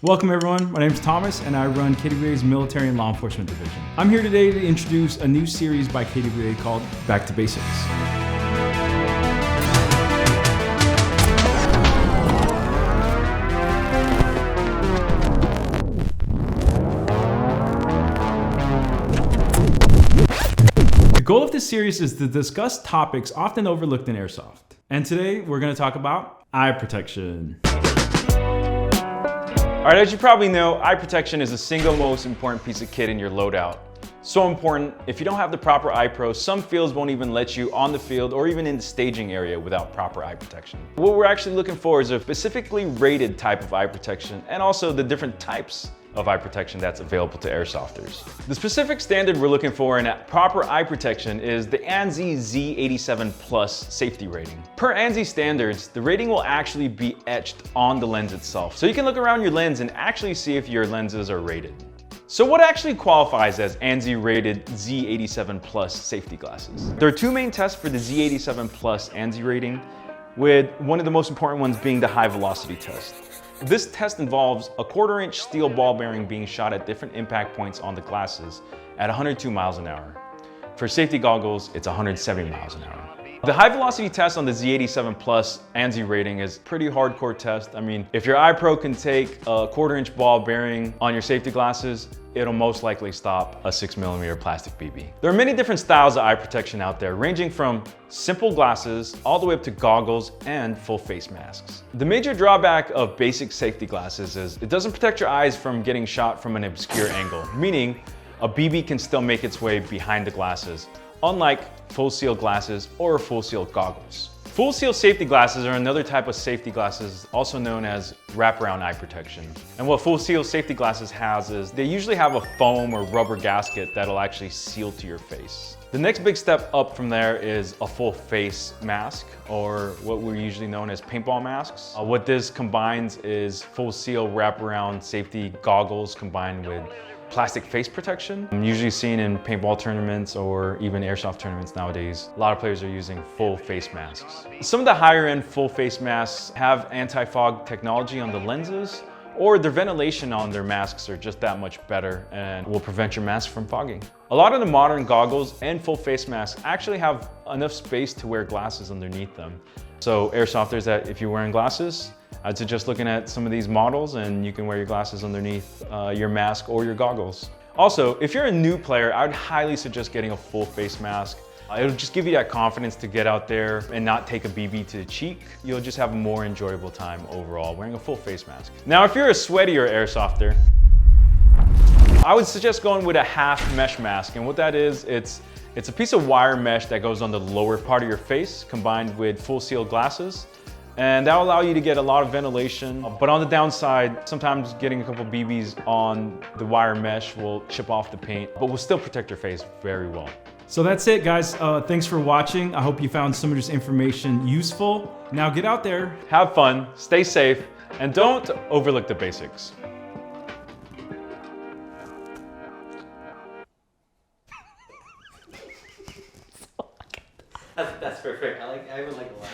Welcome everyone, my name is Thomas and I run KWA's Military and Law Enforcement Division. I'm here today to introduce a new series by KWA called Back to Basics. The goal of this series is to discuss topics often overlooked in Airsoft. And today we're going to talk about eye protection. Alright, as you probably know, eye protection is the single most important piece of kit in your loadout. So important, if you don't have the proper eyepro, some fields won't even let you on the field or even in the staging area without proper eye protection. What we're actually looking for is a specifically rated type of eye protection and also the different types of eye protection that's available to airsofters. The specific standard we're looking for in proper eye protection is the ANSI Z87 Plus safety rating. Per ANSI standards, the rating will actually be etched on the lens itself. So you can look around your lens and actually see if your lenses are rated. So what actually qualifies as ANSI rated Z87 Plus safety glasses? There are two main tests for the Z87 Plus ANSI rating, with one of the most important ones being the high velocity test. This test involves a 1/4-inch steel ball bearing being shot at different impact points on the glasses at 102 miles an hour. For safety goggles, it's 170 miles an hour. The high velocity test on the Z87 Plus ANSI rating is a pretty hardcore test. I mean, if your eyepro can take a 1/4-inch ball bearing on your safety glasses, it'll most likely stop a 6mm plastic BB. There are many different styles of eye protection out there, ranging from simple glasses all the way up to goggles and full face masks. The major drawback of basic safety glasses is it doesn't protect your eyes from getting shot from an obscure angle, meaning a BB can still make its way behind the glasses, unlike full seal glasses or full seal goggles. Full seal safety glasses are another type of safety glasses, also known as wraparound eye protection. And what full seal safety glasses has is they usually have a foam or rubber gasket that'll actually seal to your face. The next big step up from there is a full face mask, or what we're usually known as paintball masks. What this combines is full seal wraparound safety goggles combined with plastic face protection. I'm usually seen in paintball tournaments or even airsoft tournaments nowadays. A lot of players are using full face masks. Some of the higher end full face masks have anti-fog technology on the lenses, or their ventilation on their masks are just that much better and will prevent your mask from fogging. A lot of the modern goggles and full face masks actually have enough space to wear glasses underneath them. So airsofters, that if you're wearing glasses, I'd suggest looking at some of these models and you can wear your glasses underneath your mask or your goggles. Also, if you're a new player, I would highly suggest getting a full face mask. It'll just give you that confidence to get out there and not take a BB to the cheek. You'll just have a more enjoyable time overall wearing a full face mask. Now, if you're a sweatier airsofter, I would suggest going with a half mesh mask. And what that is, it's a piece of wire mesh that goes on the lower part of your face combined with full seal glasses. And that will allow you to get a lot of ventilation. But on the downside, sometimes getting a couple BBs on the wire mesh will chip off the paint, but will still protect your face very well. So that's it guys, thanks for watching. I hope you found some of this information useful. Now get out there, have fun, stay safe, and don't overlook the basics. That's perfect. I would like a laugh.